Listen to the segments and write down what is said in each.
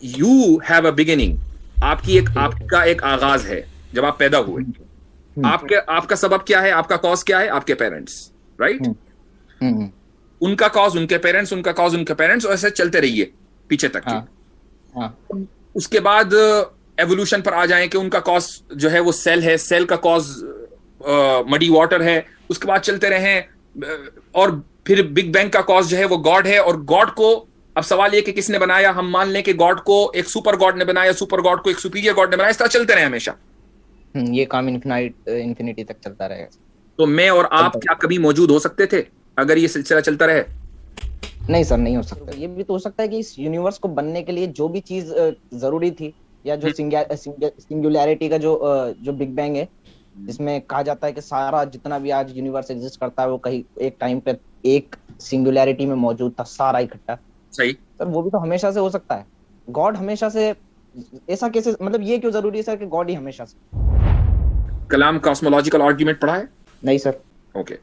You have a beginning, आपका एक आगाज है जब आप पैदा हुए। आपका सबब क्या है, आपका कॉज क्या है, आपके पेरेंट्स, राइट? उनका कॉज उनके पेरेंट्स, उनका कॉज उनके पेरेंट्स, और ऐसे चलते रहिए पीछे तक के। उसके बाद एवोल्यूशन पर आ जाएं कि उनका कॉज जो है वो सेल है, सेल का कॉज मडी वाटर है, उसके बाद चलते रहें और फिर बिग बैंग का कॉज जो है वो गॉड है, और गॉड को अब सवाल ये कि किसने बनाया, हम मान लें कि गॉड को एक सुपर गॉड ने बनाया, सुपर गॉड को एक सुपीरियर गॉड ने बनाया, इस तरह चलते रहे हमेशा। ये काम इन्फिनिटी तक चलता रहेगा। तो मैं और आप क्या कभी मौजूद हो सकते थे अगर ये सिलसिला चलता रहे? नहीं सर, नहीं हो सकता। ये भी तो हो सकता है कि इस यूनिवर्स को बनने के लिए जो भी चीज जरूरी थी, या जो सिंगुलैरिटी का जो बिग बैंग है, जिसमें कहा जाता है कि सारा जितना भी आज यूनिवर्स एग्जिस्ट करता है वो कहीं एक टाइम पे एक सिंगुलैरिटी में मौजूद था, सारा इकट्ठा। सही सर, वो भी तो हमेशा से हो सकता है। गॉड हमेशा से ऐसा कैसे, मतलब ये क्यों जरूरी है सर कि गॉड ही हमेशा से? कलाम कॉस्मोलॉजिकल आर्ग्यूमेंट पढ़ा है? नहीं सर। ओके,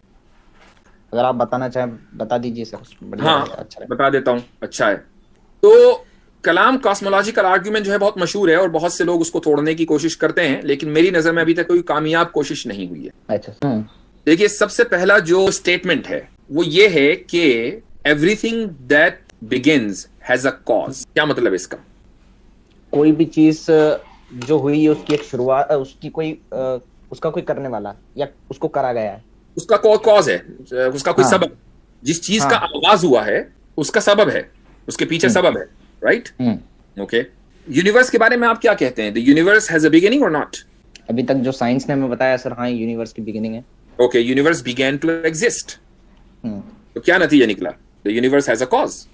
अगर आप बताना चाहें बता दीजिए सर। हाँ, अच्छा बता देता हूँ। अच्छा है, तो कलाम कॉस्मोलॉजिकल आर्ग्यूमेंट जो है बहुत मशहूर है और बहुत से लोग उसको तोड़ने की कोशिश करते हैं, लेकिन मेरी नजर में अभी तक कोई कामयाब कोशिश नहीं हुई है। अच्छा। देखिए, सबसे पहला जो स्टेटमेंट है वो ये है कि everything that begins has a cause. क्या मतलब इसका? कोई भी चीज जो हुई है उसकी एक शुरुआत, उसका कोई करने वाला या उसको करा गया है, उसका कोई कॉज है, उसका कोई सबब। जिस चीज का आगाज हुआ है उसका सबब है, उसके पीछे सबब है, राइट? ओके, यूनिवर्स के बारे में आप क्या कहते हैं? The universe has a beginning और नॉट? अभी तक जो साइंस ने हमें बताया सर, हाँ, यूनिवर्स की बिगिनिंग है। Okay, universe began to exist. तो क्या नतीजा निकला? The universe has a cause.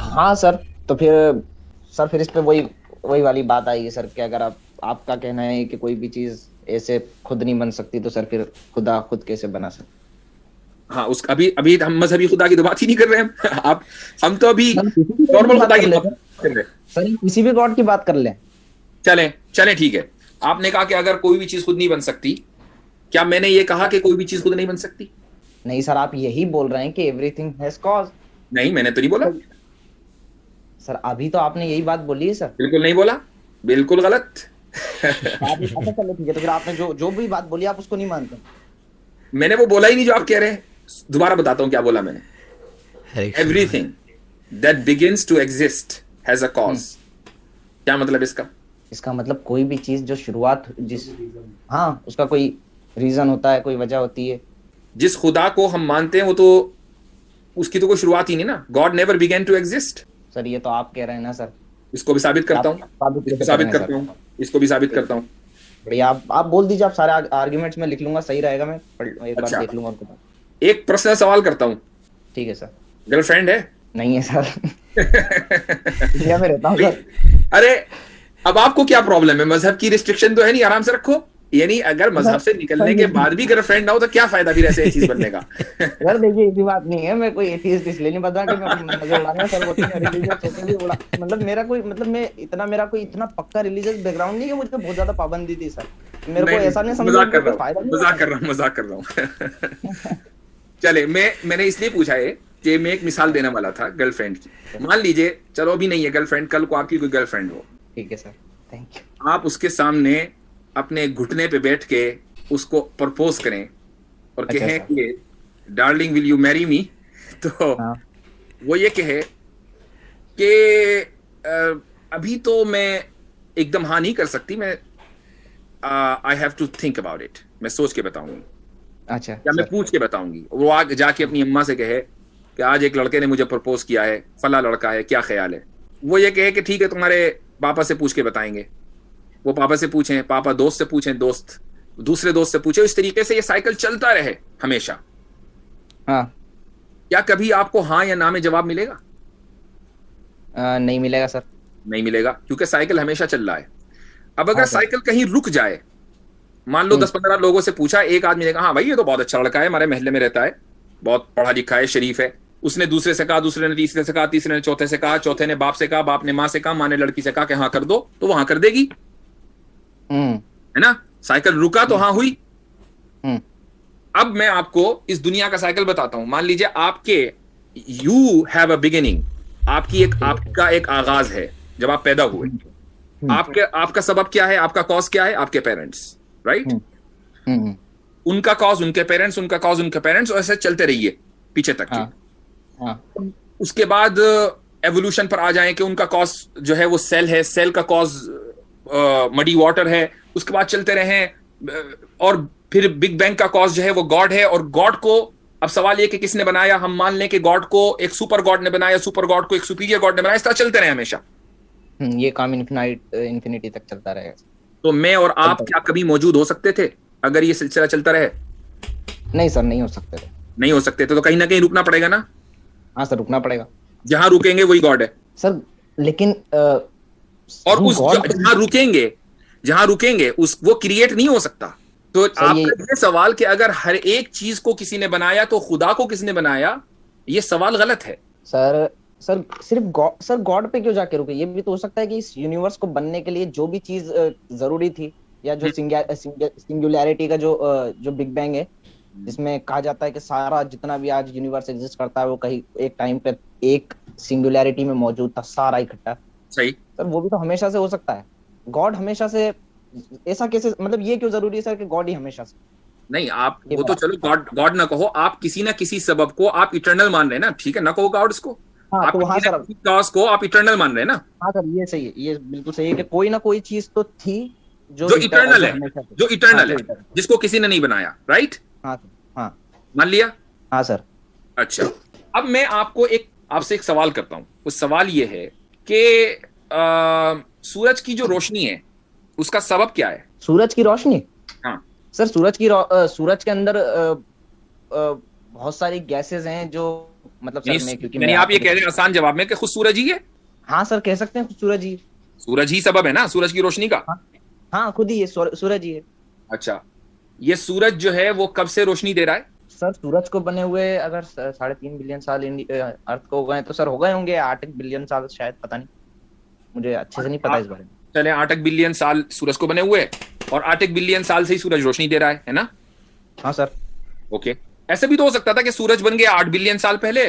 हाँ सर, तो फिर इस पे वही वाली बात आई है सर कि अगर आपका कहना है कि कोई भी चीज ऐसे खुद नहीं बन सकती, तो सर फिर खुदा खुद कैसे बना सकता? हाँ, अभी हम मजहबी खुदा की तो बात ही नहीं कर रहे हैं। हम तो अभी नॉर्मल खुदा की बात कर रहे हैं सर। किसी भी गॉड की बात कर लें। चलें, ठीक है। आपने कहा कि अगर कोई भी चीज खुद नहीं बन सकती, क्या मैंने ये कहा कि कोई भी चीज खुद नहीं बन सकती? नहीं सर, आप यही बोल रहे हैं कि एवरीथिंग हैज कॉज। नहीं, मैंने तो नहीं बोला सर। अभी तो आपने यही बात बोली है सर। बिल्कुल नहीं बोला, बिल्कुल गलत। अच्छा चलो ठीक है, तो फिर आपने जो भी बात बोली आप उसको नहीं मानते? मैंने वो बोला ही नहीं जो आप कह रहे हैं। दोबारा बताता हूं क्या बोला मैंने। Everything that begins to exist has a cause. क्या मतलब इसका? इसका मतलब कोई भी चीज जो शुरुआत हाँ, उसका कोई रीजन होता है, कोई वजह होती है। जिस खुदा को हम मानते हैं वो तो उसकी तो कोई शुरुआत ही नहीं ना। God never began to exist. Sir, ये तो आप कह रहे हैं ना सर। इसको भी साबित करता हूँ, इसको भी साबित करता हूँ। बढ़िया, आप बोल दीजिए। आप सारे आर्ग्यूमेंट्स में लिख लूंगा, सही रहेगा। मैं एक बार देख लूंगा। एक पर्सनल सवाल करता हूँ। ठीक है सर। गर्लफ्रेंड है? नहीं है सर। इंडिया में रहता हूँ सर। अरे, अब आपको क्या प्रॉब्लम है? मजहब की रिस्ट्रिक्शन तो है नहीं, आराम से रखो। यानी अगर मजहब से निकलने के बाद भी गर्लफ्रेंड ना हो तो क्या फायदा फिर ऐसे चीज बनने का? सर देखिए, ऐसी बात नहीं है। मैं कोई एथीस्ट इसलिए नहीं बता कि मैं मजे उड़ाने सर, वो रिलीजियस होते भी उड़ा। मेरा कोई इतना पक्का रिलीजियस बैकग्राउंड नहीं है, मुझे बहुत ज्यादा पाबंदी थी सर। मेरे को ऐसा नहीं समझा। मजाक कर रहा हूँ। चले, मैंने इसलिए पूछा है कि मैं एक मिसाल देने वाला था गर्लफ्रेंड की। मान लीजिए, चलो अभी नहीं है गर्लफ्रेंड, कल को आपकी कोई गर्लफ्रेंड हो। ठीक है सर, थैंक यू। आप उसके सामने अपने घुटने पे बैठ के उसको प्रपोज करें और कहें कि darling will you marry me, तो वो ये कहे कि अभी तो मैं एकदम हाँ नहीं कर सकती, मैं I have to think about it, मैं सोच के बताऊंगी। अच्छा, या मैं पूछ के बताऊंगी। वो आगे जाके अपनी अम्मा से कहे कि आज एक लड़के ने मुझे प्रपोज किया है, फला लड़का है, क्या ख्याल है? वो ये कहे कि ठीक है, तुम्हारे पापा से पूछ के बताएंगे। वो पापा से पूछें, पापा दोस्त से पूछें, दोस्त दूसरे दोस्त से पूछे। इस तरीके से ये साइकिल चलता रहे हमेशा। हाँ। क्या कभी आपको हाँ या ना में जवाब मिलेगा? नहीं मिलेगा सर। नहीं मिलेगा, क्योंकि साइकिल हमेशा चल रहा है। अब अगर साइकिल कहीं रुक जाए, मान लो 10-15 लोगों से पूछा, एक आदमी ने कहा हाँ भाई ये तो बहुत अच्छा लड़का है, हमारे महल्ले में रहता है, बहुत पढ़ा लिखा है, शरीफ है। उसने दूसरे से कहा, दूसरे ने तीसरे से कहा, तीसरे ने चौथे से कहा, चौथे ने बाप से कहा, बाप ने माँ से कहा, माँ ने लड़की से कहा कि हाँ कर दो, तो वहां कर देगी, है ना? साइकिल रुका तो हाँ हुई। अब मैं आपको इस दुनिया का साइकिल बताता हूं। मान लीजिए आपके यू हैव अ बिगिनिंग, आपका एक आगाज है। जब आप पैदा हुए, आपका सबब क्या है, आपका कॉज क्या है, आपके पेरेंट्स, राइट? उनका कॉज उनके पेरेंट्स, उनका कॉज उनके पेरेंट्स, और ऐसे चलते रहिए पीछे तक की। उसके बाद एवोल्यूशन पर आ जाएं कि उनका कॉज जो है वो सेल है, सेल का कॉज मडी वाटर है, उसके बाद चलते रहें और फिर बिग बैंग का कॉज जो है वो गॉड है, और गॉड को अब सवाल ये कि किसने बनाया, हम मान लें कि गॉड को एक सुपर गॉड ने बनाया, सुपर गॉड को एक सुपीरियर गॉड ने बनाया, इस तरह चलते रहे हमेशा। ये काम इन्फिनिटी तक चलता रहेगा। तो मैं और आप क्या कभी मौजूद हो सकते थे अगर ये सिलसिला चलता रहे? नहीं सर, नहीं हो सकते थे। नहीं हो सकते थे, तो कहीं ना कहीं रुकना पड़ेगा ना? हाँ सर, रुकना पड़ेगा। जहां रुकेंगे वही गॉड है सर, लेकिन और उस जहां रुकेंगे उस वो क्रिएट नहीं हो सकता। तो आपका ये सवाल कि अगर हर एक चीज को किसी ने बनाया तो खुदा को किसने बनाया, ये सवाल गलत है सर। सिर्फ गॉड पे क्यों जाके रुके? ये भी तो हो सकता है कि इस यूनिवर्स को बनने के लिए जो भी चीज जरूरी थी, या जो सिंगुलैरिटी का जो बिग बैंग है, जिसमें कहा जाता है कि सारा जितना भी आज यूनिवर्स एग्जिस्ट करता है वो कहीं एक टाइम पे एक सिंगुलैरिटी में मौजूद था, सारा इकट्ठा। सही सर, वो भी तो हमेशा से हो सकता है। गॉड हमेशा से ऐसा कैसे, मतलब ये क्यों जरूरी है सर कि गॉड ही हमेशा से? नहीं, आप वो तो चलो गॉड ना कहो, आप किसी ना किसी सबब को आप इटर्नल मान रहे हैं ना, ठीक है, ना कहो गॉड्स को। हाँ, आप तो हाँ सर, कॉज को आप इटर्नल मान रहे हैं ना। हाँ सर, ये सही है, ये बिल्कुल सही है कि कोई ना कोई चीज तो थी जो इटर्नल है, जो इटर्नल है, जिसको किसी ने नहीं बनाया, राइट? हाँ हाँ, मान लिया। हाँ सर। अच्छा, अब मैं आपसे एक सवाल करता हूं। उस सवाल ये है कि सूरज की जो रोशनी है उसका सबब क्या है? सूरज की रोशनी? हाँ सर, सूरज के अंदर बहुत सारी गैसेस हैं जो, मतलब सर क्योंकि आप ये कह रहे हैं आसान जवाब में कि खुद सूरज ही है। हाँ सर, कह सकते हैं खुद सूरज ही सबब है ना सूरज की रोशनी का। हाँ, खुद ही है, सूरज ही है। अच्छा, ये सूरज जो है वो कब से रोशनी दे रहा है? सर, सूरज को बने हुए अगर 3.5 बिलियन साल अर्थ को हो गए तो सर हो गए होंगे 8 बिलियन साल शायद, पता नहीं, मुझे अच्छे से नहीं पता इस बारे में। चले 8 बिलियन साल सूरज को बने हुए, और 8 बिलियन साल से ही सूरज रोशनी दे रहा है ना? हाँ सर। ओके, ऐसे भी तो हो सकता था कि सूरज बन गया 8 बिलियन साल पहले,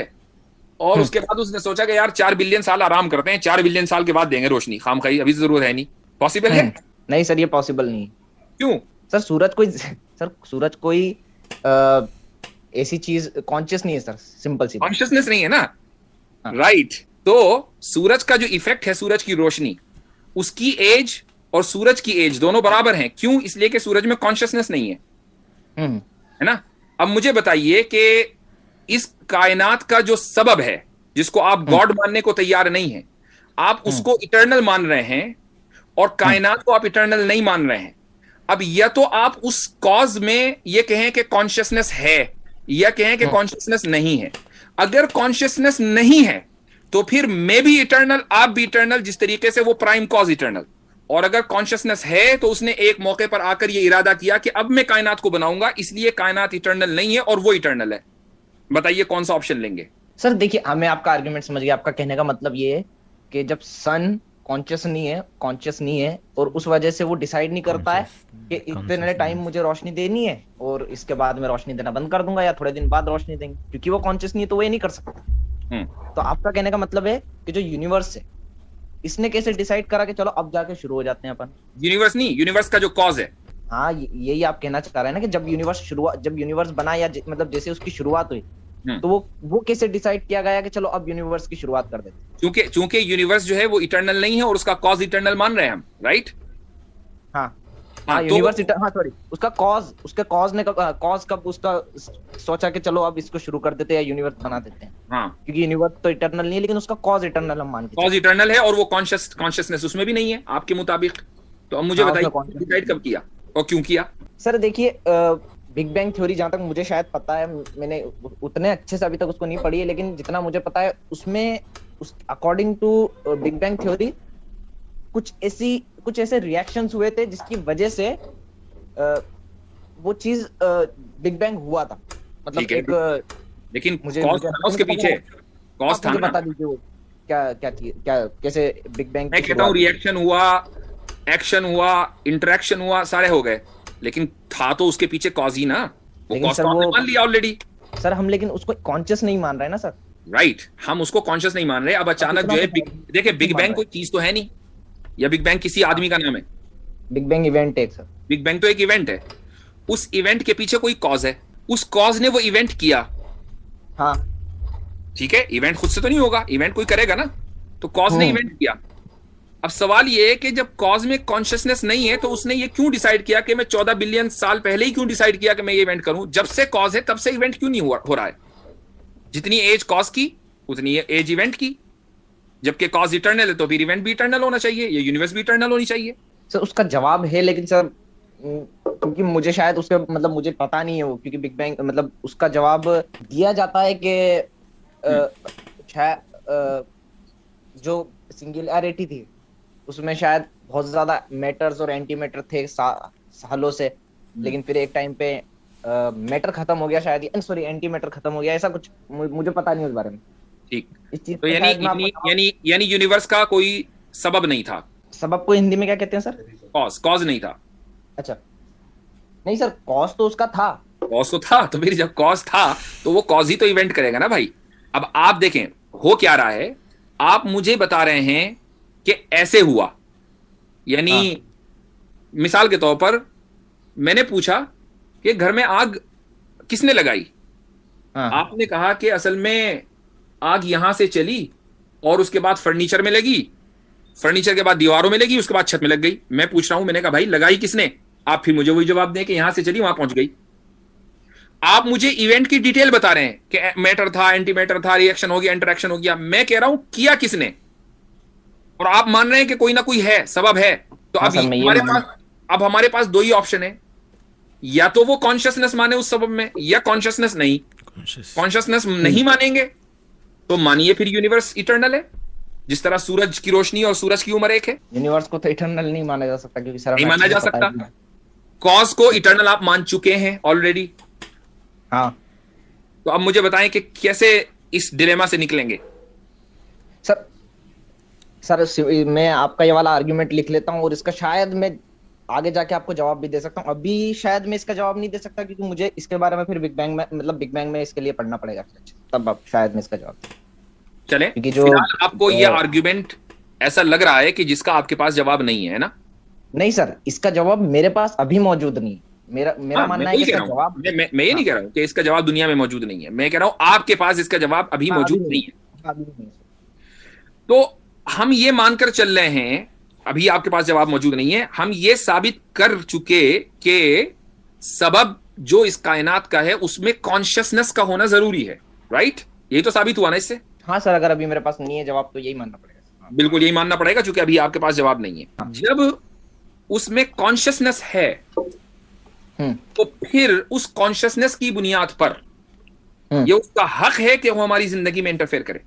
और उसके बाद उसने सोचा कि यार 4 बिलियन साल आराम करते हैं, 4 बिलियन साल के बाद देंगे रोशनी, खामखाई अभी जरूरत है नहीं। पॉसिबल है? नहीं सर, ये पॉसिबल नहीं। क्यों? सर, सूरज कोई ऐसी चीज कॉन्शियस नहीं है सर, सिंपल सी कॉन्शियसनेस नहीं है ना, राइट? तो सूरज का जो इफेक्ट है, सूरज की रोशनी, उसकी एज और सूरज की एज दोनों बराबर हैं। क्यों? इसलिए कि सूरज में कॉन्शियसनेस नहीं है, है ना? अब मुझे बताइए कि इस कायनात का जो सबब है, जिसको आप गॉड मानने को तैयार नहीं है, आप उसको इटर्नल मान रहे हैं, और कायनात को आप इटर्नल नहीं मान रहे हैं। अब या तो आप उस कॉज में ये कहें कि कॉन्शियसनेस है, या कहें कि कॉन्शियसनेस नहीं है। अगर कॉन्शियसनेस नहीं है तो फिर मैं भी इटर्नल, आप भी इटर्नल, जिस तरीके से वो प्राइम कॉज इटर्नल। और अगर कॉन्शियसनेस है तो उसने एक मौके पर आकर ये इरादा किया कि अब मैं कायनात को बनाऊंगा, इसलिए कायनात इटर्नल नहीं है और वो इटर्नल है। बताइए कौन सा ऑप्शन लेंगे? सर देखिए, हमें आपका आर्गुमेंट समझ गया। आपका कहने का मतलब ये है कि जब सन कॉन्शियस नहीं है और उस वजह से वो डिसाइड नहीं करता है कि इतने टाइम मुझे रोशनी देनी है और इसके बाद मैं रोशनी देना बंद कर दूंगा, या थोड़े दिन बाद रोशनी देंगे, क्योंकि वो कॉन्शियस नहीं है तो वो ये नहीं कर सकता। तो आपका कहने का मतलब है कि जो यूनिवर्स है, इसने कैसे डिसाइड करा कि चलो अब जाके शुरू हो जाते हैं अपन? यूनिवर्स नहीं, यूनिवर्स का जो कॉज है। हाँ, यही आप कहना चाह रहे हैं ना कि जब यूनिवर्स बना, या मतलब जैसे उसकी शुरुआत हुई, तो वो कैसे डिसाइड किया गया कि चलो अब यूनिवर्स की शुरुआत कर देते? क्योंकि यूनिवर्स जो है वो इटर्नल नहीं है और उसका कॉज इटर्नल मान रहे हैं हम, राइट? हाँ, यूनिवर्स उसका कॉज कब उसका सोचा कि चलो अब इसको शुरू कर देते हैं या यूनिवर्स बना देते हैं? क्योंकि यूनिवर्स तो इटर्नल नहीं है, लेकिन उसका कॉज इटर्नल हम मानते हैं। कॉज इटर्नल है और वो कॉन्शियसनेस उसमें भी नहीं है आपके मुताबिक। तो अब मुझे बताइए डिसाइड कब किया और क्यों किया? सर देखिए, बिग बैंग थ्योरी जहां तक मुझे शायद पता है, मैंने उतने अच्छे से अभी तक उसको नहीं पढ़ी है, लेकिन जितना मुझे पता है उसमें according to big bang theory कुछ ऐसे रिएक्शंस हुए थे जिसकी वजह से वो चीज बिग बैंग हुआ था। मतलब लेकिन उसके पीछे कॉज था ना? बता दीजिए वो क्या कैसे बिग बैंग? मैं कहता हूँ रिएक्शन हुआ, एक्शन हुआ, इंटरेक्शन हुआ, सारे हो गए, लेकिन था तो उसके पीछे कॉज ही ना। वो कॉज तो मान लिया ऑलरेडी। सर हम लेकिन उसको कॉन्शियस नहीं मान रहे हैं ना सर। राइट, हम उसको कॉन्शियस नहीं मान रहे। अब अचानक जो है देखिए, बिग बैंग कोई चीज तो है नहीं, या बिग बैंग किसी आदमी का नाम है? बिग बैंग इवेंट है सर। बिग बैंग तो एक इवेंट है, उस इवेंट के पीछे कोई कॉज है, उस कॉज ने वो इवेंट किया। हाँ ठीक है, इवेंट खुद से तो नहीं होगा, इवेंट कोई करेगा ना, तो कॉज ने इवेंट किया। अब सवाल ये है कि जब कॉज में कॉन्शियसनेस नहीं है तो उसने ये क्यों डिसाइड किया कि मैं 14 बिलियन साल पहले ही क्यों डिसाइड किया कि मैं ये इवेंट करूं? जब से कॉज है तब से इवेंट क्यों नहीं हो रहा है? जितनी एज कॉज की उतनी एज इवेंट की, जबकि कॉज इटर्नल है तो फिर इवेंट भी इटर्नल होना चाहिए, ये यूनिवर्स भी इटर्नल होनी चाहिए। सर उसका जवाब है, लेकिन सर क्योंकि मुझे शायद उसके मतलब मुझे पता नहीं है वो, क्योंकि बिग बैंग मतलब उसका जवाब दिया जाता है कि शायद जो सिंगुलैरिटी थी उसमें शायद बहुत ज्यादा मैटर्स और एंटी मैटर थे सालों से, लेकिन फिर एक टाइम पे मैटर खत्म हो गया शायद, सॉरी एंटी मैटर खत्म हो गया, ऐसा कुछ मुझे पता नहीं उस बारे में। ठीक, इस चीज तो यानी यूनिवर्स का कोई सबब नहीं था। सबब को हिंदी में क्या कहते हैं सर? कॉज नहीं था। अच्छा, नहीं सर, कॉज तो उसका था। कॉज तो था, तो फिर जब कॉज था तो वो कॉज ही तो इवेंट करेगा ना भाई। अब आप देखें हो क्या रहा है, आप मुझे बता रहे हैं कि ऐसे हुआ, यानी मिसाल के तौर पर मैंने पूछा कि घर में आग किसने लगाई? आपने कहा कि असल में आग यहां से चली और उसके बाद फर्नीचर में लगी, फर्नीचर के बाद दीवारों में लगी, उसके बाद छत में लग गई। मैं पूछ रहा हूं, मैंने कहा भाई लगाई किसने? आप फिर मुझे वही जवाब दें कि यहां से चली वहां पहुंच गई। आप मुझे इवेंट की डिटेल बता रहे हैं कि मैटर था, एंटी मैटर था, रिएक्शन हो गया, इंटरेक्शन हो गया। मैं कह रहा हूं किया किसने, और आप मान रहे हैं कि कोई ना कोई है, सबब है। तो अब हमारे पास दो ही ऑप्शन है, या तो वो कॉन्शियसनेस माने उस सबब में, या कॉन्शियसनेस नहीं। कॉन्शियसनेस नहीं मानेंगे तो मानिए फिर यूनिवर्स इटर्नल है, जिस तरह सूरज की रोशनी और सूरज की उम्र एक है। यूनिवर्स को तो इटर्नल नहीं माना जा सकता, क्योंकि नहीं माना जा सकता। कॉज को इटर्नल आप मान चुके हैं ऑलरेडी। हाँ, तो अब मुझे बताएं कि कैसे इस डिलेमा से निकलेंगे। सर मैं आपका ये वाला आर्ग्यूमेंट लिख लेता हूँ, और इसका शायद मैं आगे जाके आपको जवाब भी दे सकता हूँ। अभी शायद मैं इसका जवाब नहीं दे सकता, क्योंकि मुझे इसके बारे में फिर बिग बैंग में इसके लिए पढ़ना पड़ेगा, तब अब शायद मैं इसका जवाब चले। क्योंकि जो आपको ये आर्ग्यूमेंट ऐसा लग रहा है कि जिसका आपके पास जवाब नहीं है ना? नहीं सर, इसका जवाब मेरे पास अभी मौजूद नहीं। मेरा मानना है कि इसका जवाब मैं ये नहीं कह रहा हूँ कि इसका जवाब दुनिया में मौजूद नहीं है, मैं कह रहा हूँ आपके पास इसका जवाब अभी मौजूद नहीं है। तो हम ये मानकर चल रहे हैं अभी आपके पास जवाब मौजूद नहीं है, हम ये साबित कर चुके कि सबब जो इस कायनात का है उसमें कॉन्शियसनेस का होना जरूरी है, राइट? यही तो साबित हुआ ना इससे। हाँ सर, अगर अभी मेरे पास नहीं है जवाब तो यही मानना पड़ेगा। बिल्कुल यही मानना पड़ेगा, क्योंकि अभी आपके पास जवाब नहीं है। जब उसमें कॉन्शियसनेस है तो फिर उस कॉन्शियसनेस की बुनियाद पर ये उसका हक है कि वो हमारी जिंदगी में इंटरफेयर करे।